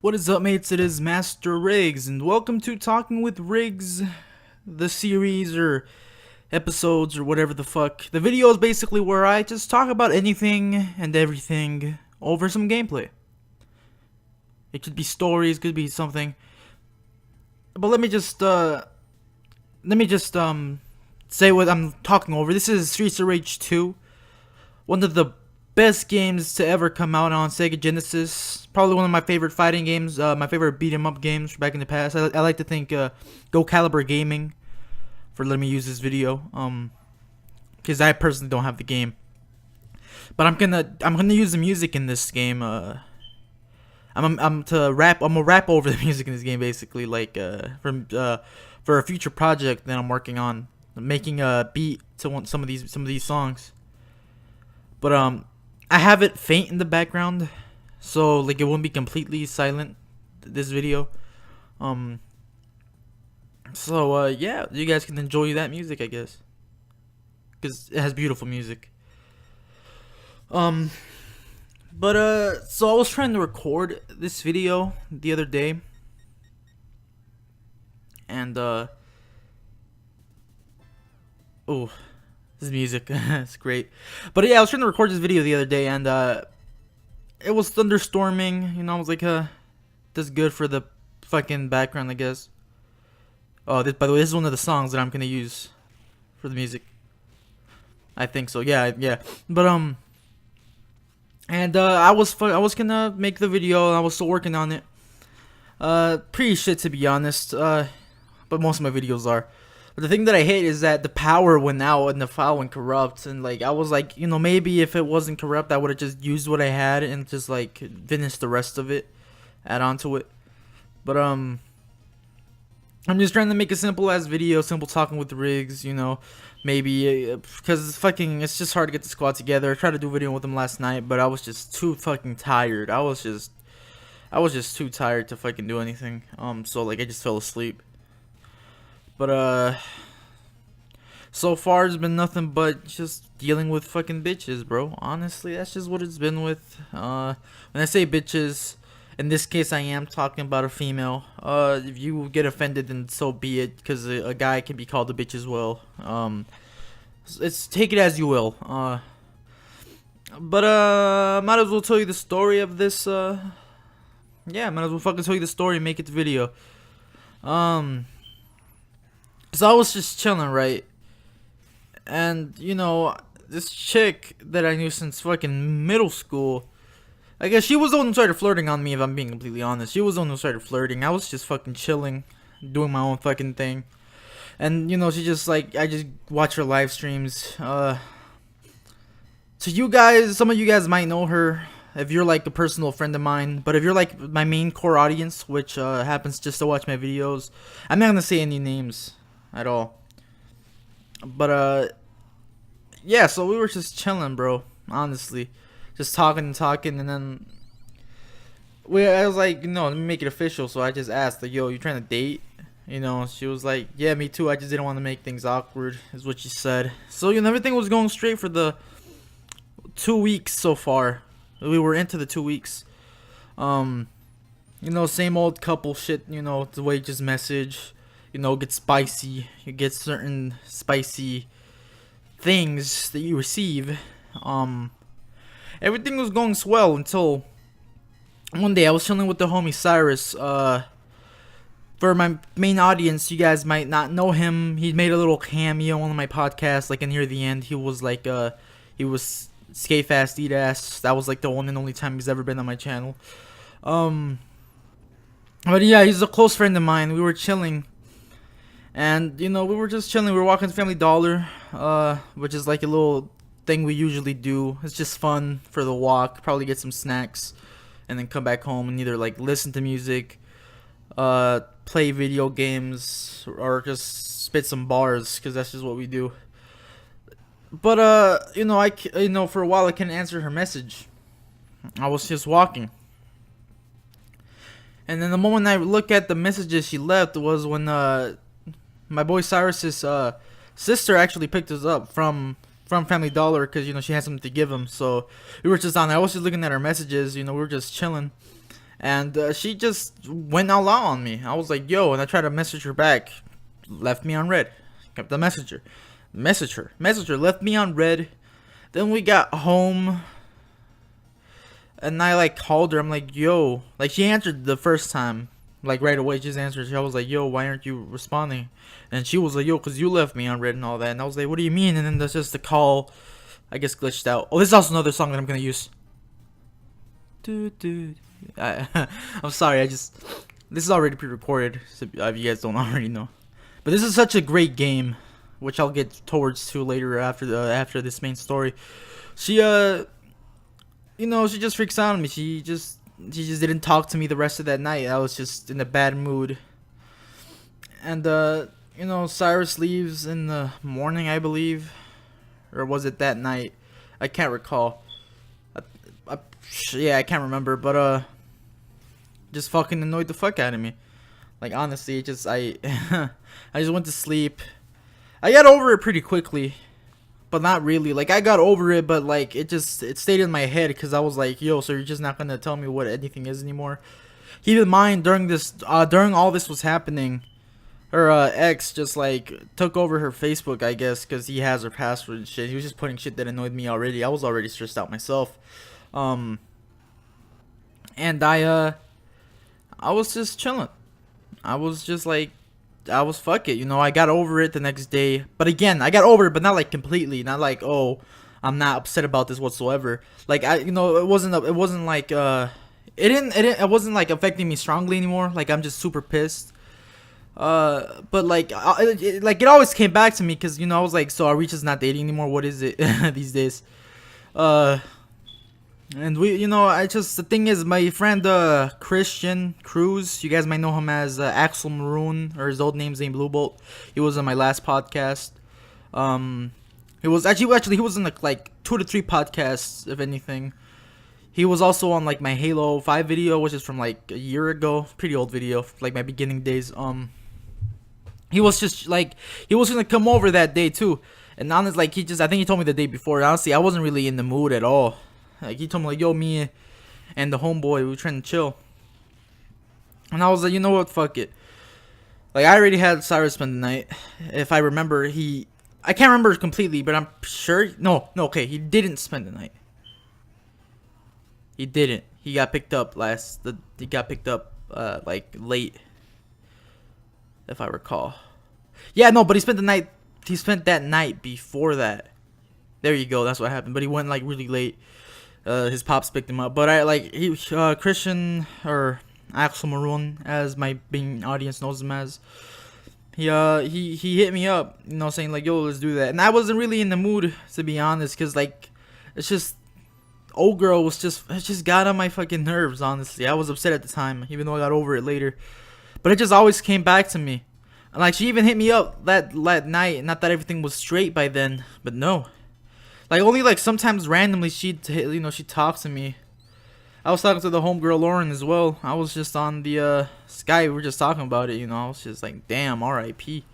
What is up, mates? It is Master Rigz, and welcome to Talking with Rigz, the series or episodes or whatever the fuck. The video is basically where I just talk about anything and everything over some gameplay. It could be stories, could be something. But let me just say what I'm talking over. This is Streets of Rage 2, one of the best games to ever come out on Sega Genesis. Probably one of my favorite fighting games, my favorite beat 'em up games back in the past. I like to thank Go Caliber Gaming for letting me use this video, because I personally don't have the game. But I'm gonna use the music in this game. I'm gonna rap over the music in this game, basically, like for a future project that I'm working on, making a beat to some of these songs. But I have it faint in the background, so like it won't be completely silent, this video. Yeah, you guys can enjoy that music, I guess, because it has beautiful music. So I was trying to record this video the other day, and oh, this music, it's great. But yeah, I was trying to record this video the other day, and it was thunderstorming. You know, I was like, this is good for the fucking background, I guess. Oh, by the way, this is one of the songs that I'm gonna use for the music. I think so. Yeah. But I was gonna make the video, and I was still working on it. Pretty shit, to be honest. But most of my videos are. But the thing that I hate is that the power went out and the file went corrupt, and like I was like, you know, maybe if it wasn't corrupt, I would have just used what I had and just like finished the rest of it, add on to it. But I'm just trying to make a simple ass video, simple talking with Rigz, you know, maybe because it's just hard to get the squad together. I tried to do a video with them last night, but I was just too fucking tired. I was just too tired to fucking do anything. So like I just fell asleep. But so far it's been nothing but just dealing with fucking bitches, bro. Honestly, that's just what it's been with. When I say bitches, in this case I am talking about a female. If you get offended, then so be it, because a guy can be called a bitch as well. It's take it as you will. Might as well tell you the story of this. Yeah, might as well fucking tell you the story and make it the video. So I was just chilling, right? And, you know, this chick that I knew since fucking middle school, I guess she was the one who started flirting on me, if I'm being completely honest. She was the one who started flirting. I was just fucking chilling, doing my own fucking thing. And, you know, she just like, I just watch her live streams. So you guys, some of you guys might know her if you're like a personal friend of mine. But if you're like my main core audience, which happens just to watch my videos, I'm not gonna say any names at all. But yeah, so we were just chilling, bro, honestly, just talking, and then I was like, no, let me make it official. So I just asked, like, yo, you trying to date? You know, she was like, yeah, me too, I just didn't want to make things awkward, is what she said. So, you know, everything was going straight for the 2 weeks so far. We were into the 2 weeks. You know, same old couple shit, you know, the way you just message, you know, get spicy. You get certain spicy things that you receive. Everything was going swell until one day I was chilling with the homie Cyrus. For my main audience, you guys might not know him. He made a little cameo on my podcast, like near the end. He was like, he was skate fast, eat ass. That was like the one and only time he's ever been on my channel. But yeah, he's a close friend of mine. We were chilling. And, you know, we were just chilling. We were walking to Family Dollar, which is like a little thing we usually do. It's just fun for the walk. Probably get some snacks and then come back home and either like listen to music, play video games, or just spit some bars, because that's just what we do. But, you know, for a while I couldn't answer her message. I was just walking. And then the moment I look at the messages she left was when, my boy Cyrus's sister actually picked us up from Family Dollar, because, you know, she had something to give him. So we were just on there. I was just looking at her messages, you know, we were just chilling. and she just went all out on me. I was like, yo, and I tried to message her back, left me on red. Kept the messenger, message her, left me on red. Then we got home, and I like called her. I'm like, yo, like she answered the first time, like right away. She just answered. I was like, yo, why aren't you responding? And she was like, yo, cause you left me on red and all that. And I was like, what do you mean? And then that's just the call, I guess, glitched out. Oh, this is also another song that I'm gonna use. Dude. I'm sorry. This is already pre-recorded. So if you guys don't already know, but this is such a great game, which I'll get towards to later after this main story. She she just freaks out on me. She just didn't talk to me the rest of that night. I was just in a bad mood. And Cyrus leaves in the morning, I believe, or was it that night? I can't recall. I can't remember, but just fucking annoyed the fuck out of me. Like honestly, I I just went to sleep. I got over it pretty quickly, but not really. Like I got over it, but like it stayed in my head because I was like, yo, so you're just not gonna tell me what anything is anymore. Keep in mind during all this was happening, her ex just like took over her Facebook, I guess, because he has her password and shit. He was just putting shit that annoyed me already. I was already stressed out myself. And I was just chilling. I was just like, fuck it, I got over it the next day. But again, I got over it, but not like completely. Not like, oh, I'm not upset about this whatsoever. Like it wasn't like it wasn't like affecting me strongly anymore. Like I'm just super pissed. But like, it always came back to me because I was like, so are we just not dating anymore? What is it these days? And the thing is, my friend Christian Cruz, you guys might know him as Axel Maroon, or his old name's Blue Bolt. He was on my last podcast. He was actually he was in like 2 to 3 podcasts, if anything. He was also on like my Halo 5 video, which is from like a year ago, pretty old video, like my beginning days. He was just like, he was gonna come over that day too, and honestly, like I think he told me the day before. Honestly, I wasn't really in the mood at all. Like he told me like, yo, me and the homeboy, we were trying to chill, and I was like, you know what, fuck it. Like I already had Cyrus spend the night. If I remember, I can't remember completely, but I'm sure. No, okay, he didn't spend the night. He didn't. He got picked up like late, if I recall. Yeah, no, but he spent that night before that. There you go. That's what happened. But he went like really late. His pops picked him up. But Christian, or Axel Maroon, as my being audience knows him as, he hit me up, saying like, yo, let's do that. And I wasn't really in the mood, to be honest, because like, it's just, old girl it just got on my fucking nerves, honestly. I was upset at the time, even though I got over it later. But it just always came back to me. And like, she even hit me up that night. Not that everything was straight by then, but no. Like, only like sometimes randomly she'd talk to me. I was talking to the homegirl Lauren as well. I was just on the Skype. We were just talking about it, I was just like, damn, R.I.P.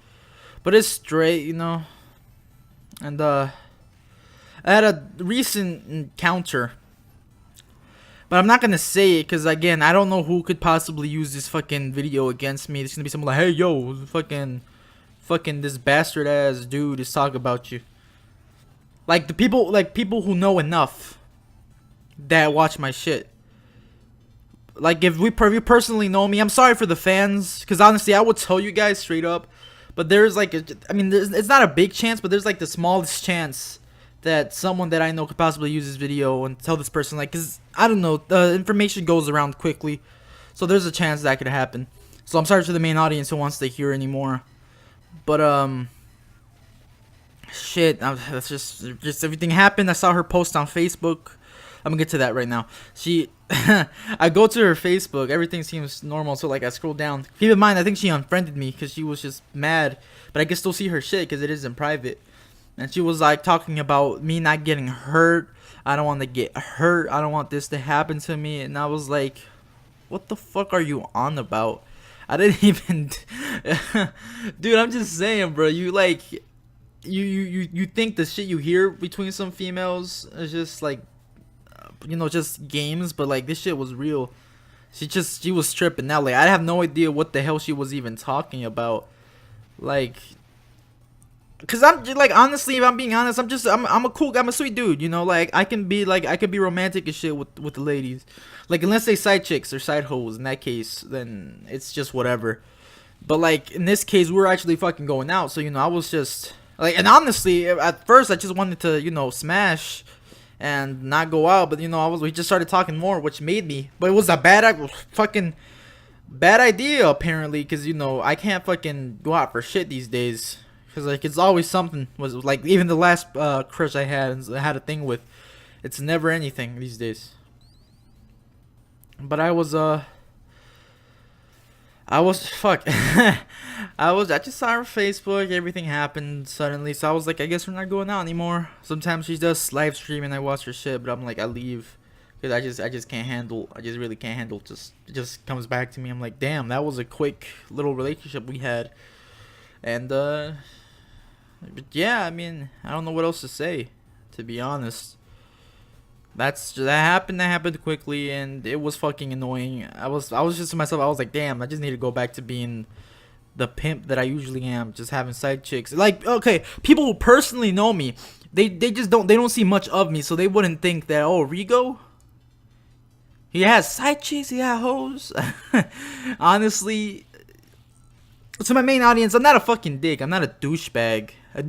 But it's straight, And I had a recent encounter, but I'm not gonna say it because again, I don't know who could possibly use this fucking video against me. There's gonna be someone like, hey, yo, fucking this bastard ass dude is talking about you. Like people who know enough that watch my shit. Like if you personally know me, I'm sorry for the fans, because honestly, I would tell you guys straight up. But there's like, it's not a big chance, but there's like the smallest chance that someone that I know could possibly use this video and tell this person, like, because I don't know, the information goes around quickly, so there's a chance that could happen. So I'm sorry to the main audience who wants to hear anymore, but shit, that's just everything happened. I saw her post on Facebook. I'm gonna get to that right now. I go to her Facebook, everything seems normal, so like I scroll down. Keep in mind, I think she unfriended me because she was just mad, but I can still see her shit because it is in private. And she was like talking about me not getting hurt. I don't want to get hurt. I don't want this to happen to me. And I was like, what the fuck are you on about? I didn't even dude, I'm just saying, bro. You like you think the shit you hear between some females is just like just games, but like this shit was real. She was tripping out. Like I have no idea what the hell she was even talking about. Like, cause I'm like honestly, if I'm being honest, I'm a cool, I'm a sweet dude. You know, like I can be romantic and shit with the ladies. Like unless they side chicks or side hoes. In that case, then it's just whatever. But like in this case, we were actually fucking going out. So you know, I was just like, and honestly, at first I just wanted to smash and not go out. But you know, we just started talking more, which made me. But it was a fucking bad idea apparently, because you know I can't fucking go out for shit these days. Cause like it's always something. Was like even the last crush I had a thing with. It's never anything these days. But I fuck. I just saw her on Facebook. Everything happened suddenly, so I was like, I guess we're not going out anymore. Sometimes she does live stream and I watch her shit, but I'm like, I leave because I just can't handle. I just really can't handle. It just comes back to me. I'm like, damn, that was a quick little relationship we had, and but yeah, I mean, I don't know what else to say, to be honest. That happened. That happened quickly, and it was fucking annoying. I was just to myself. I was like, damn, I just need to go back to being the pimp that I usually am, just having side chicks. Like, okay, people who personally know me, they don't see much of me, so they wouldn't think that, oh, Rigo, he has side chicks, he has hoes. Honestly, to my main audience, I'm not a fucking dick. I'm not a douchebag. I'm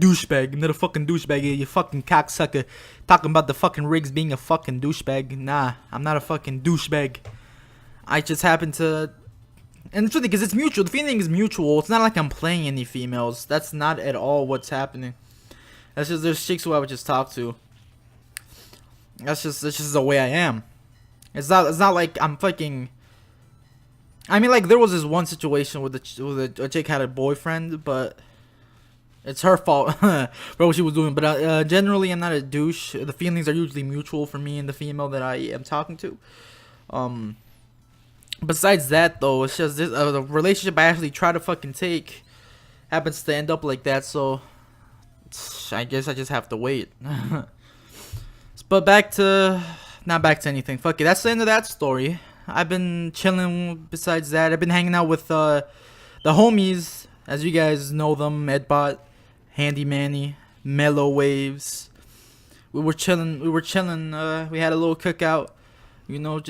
not a fucking douchebag. You fucking cocksucker. Talking about the fucking Rigz being a fucking douchebag. Nah, I'm not a fucking douchebag. I just happen to. And it's really because it's mutual. The feeling is mutual. It's not like I'm playing any females. That's not at all what's happening. That's just there's chicks who I would just talk to. That's just the way I am. It's not like I'm fucking. I mean, like there was this one situation with a chick had a boyfriend, but it's her fault for what she was doing. But generally, I'm not a douche. The feelings are usually mutual for me and the female that I am talking to. Besides that, though, it's just the relationship I actually try to fucking take happens to end up like that. So I guess I just have to wait. But not back to anything. Fuck it. That's the end of that story. I've been chilling. Besides that, I've been hanging out with the homies, as you guys know them: Medbot, Handy Manny, Mellow Waves. We were chilling. We had a little cookout. You know,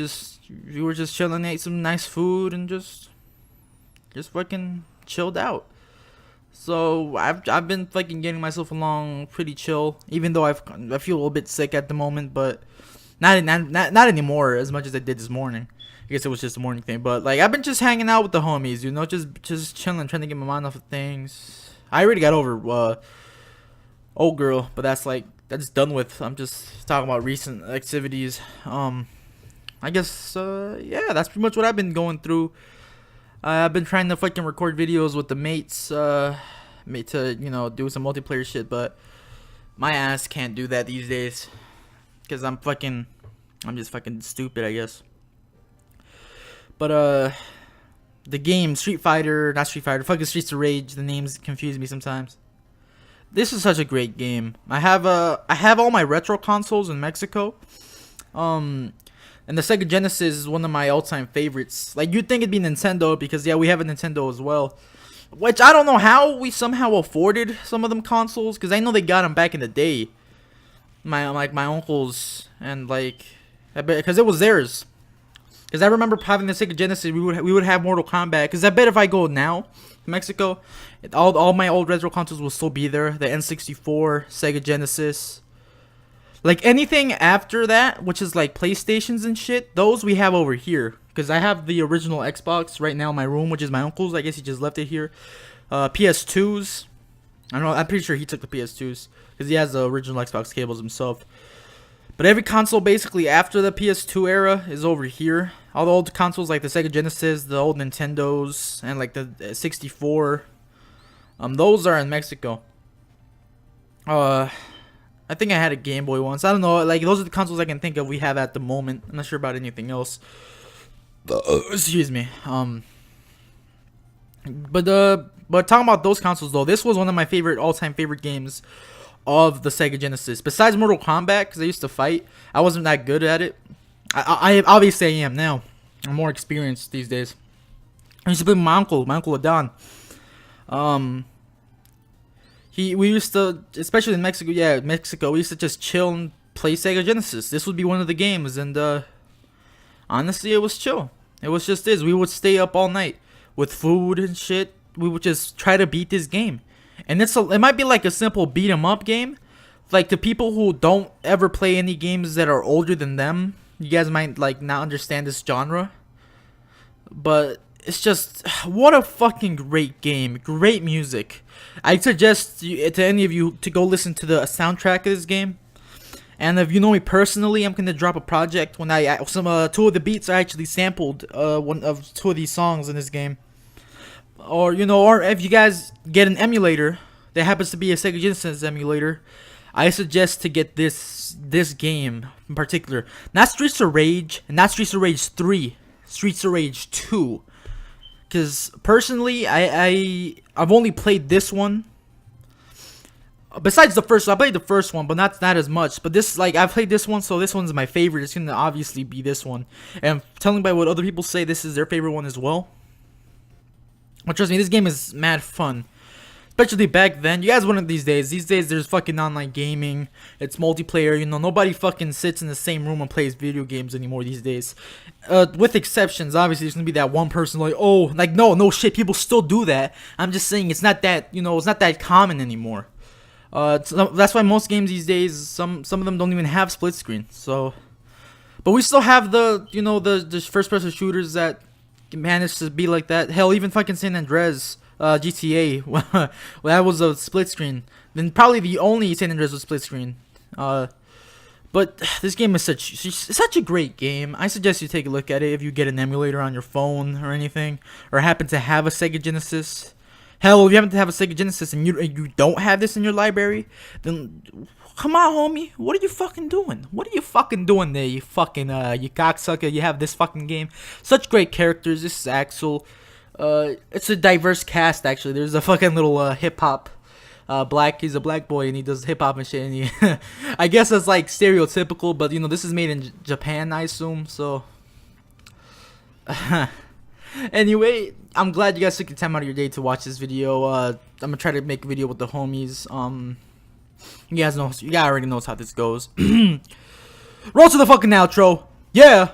we were just chilling, ate some nice food, and just fucking chilled out. So I've been fucking getting myself along pretty chill, even though I feel a little bit sick at the moment, but not anymore as much as I did this morning. I guess it was just a morning thing, but like I've been just hanging out with the homies, you know, just chilling, trying to get my mind off of things. I already got over old girl, but that's done with. I'm just talking about recent activities. I guess yeah, that's pretty much what I've been going through. I've been trying to fucking record videos with the mates, to do some multiplayer shit, but my ass can't do that these days, cause I'm just fucking stupid, I guess. But the game not Street Fighter, fucking Streets of Rage. The names confuse me sometimes. This is such a great game. I have all my retro consoles in Mexico. And the Sega Genesis is one of my all-time favorites. Like, you'd think it'd be Nintendo because, yeah, we have a Nintendo as well. Which, I don't know how we somehow afforded some of them consoles, because I know they got them back in the day. My uncles, and, like, because it was theirs. Because I remember having the Sega Genesis, we would have Mortal Kombat. Because I bet if I go now to Mexico, all my old retro consoles will still be there. The N64, Sega Genesis. Like, anything after that, which is like PlayStations and shit, those we have over here. Because I have the original Xbox right now in my room, which is my uncle's. I guess he just left it here. PS2s. I don't know, I'm pretty sure he took the PS2s. Because he has the original Xbox cables himself. But every console basically after the PS2 era is over here. All the old consoles like the Sega Genesis, the old Nintendos, and like the 64. Those are in Mexico. I think I had a Game Boy once. I don't know. Like, those are the consoles I can think of we have at the moment. I'm not sure about anything else. Excuse me. But talking about those consoles though, this was one of my all-time favorite games of the Sega Genesis. Besides Mortal Kombat, because I used to fight, I wasn't that good at it. I obviously I am now. I'm more experienced these days. I used to play with my uncle Adon. We used to, especially in Mexico, Mexico, we used to just chill and play Sega Genesis. This would be one of the games, and honestly, it was chill. It was just this. We would stay up all night with food and shit. We would just try to beat this game, and it might be like a simple beat 'em up game. Like, the people who don't ever play any games that are older than them, you guys might like not understand this genre, but it's just, what a fucking great game, great music. I suggest to any of you to go listen to the soundtrack of this game. And if you know me personally, I'm gonna drop a project when two of the beats are actually sampled one of two of these songs in this game. Or or if you guys get an emulator that happens to be a Sega Genesis emulator, I suggest to get this game in particular. Not Streets of Rage, and not Streets of Rage 3, Streets of Rage 2. Because personally, I've only played this one. Besides the first, I played the first one, but not as much. But this, like, I played this one, so this one's my favorite. It's gonna obviously be this one. And telling by what other people say, this is their favorite one as well. But trust me, this game is mad fun. Especially back then. You guys wouldn't these days. These days, there's fucking online gaming. It's multiplayer. Nobody fucking sits in the same room and plays video games anymore these days. With exceptions, obviously, there's gonna be that one person like, oh, like, no shit. People still do that. I'm just saying it's not that, it's not that common anymore. That's why most games these days, some of them don't even have split screen. So, but we still have the first person shooters that manage to be like that. Hell, even fucking San Andreas. GTA, well, that was a split screen. Then probably the only San Andreas was split screen. But this game is such a great game. I suggest you take a look at it if you get an emulator on your phone or anything, or happen to have a Sega Genesis. Hell, if you happen to have a Sega Genesis and you don't have this in your library, then come on, homie. What are you fucking doing? What are you fucking doing there, you fucking you cocksucker? You have this fucking game. Such great characters. This is Axel. It's a diverse cast, actually. There's a fucking little hip hop he's a black boy and he does hip hop and shit, and he I guess that's like stereotypical, but this is made in Japan, I assume. So anyway, I'm glad you guys took the time out of your day to watch this video. I'm gonna try to make a video with the homies. You guys already knows how this goes. Roll to the fucking outro. Yeah.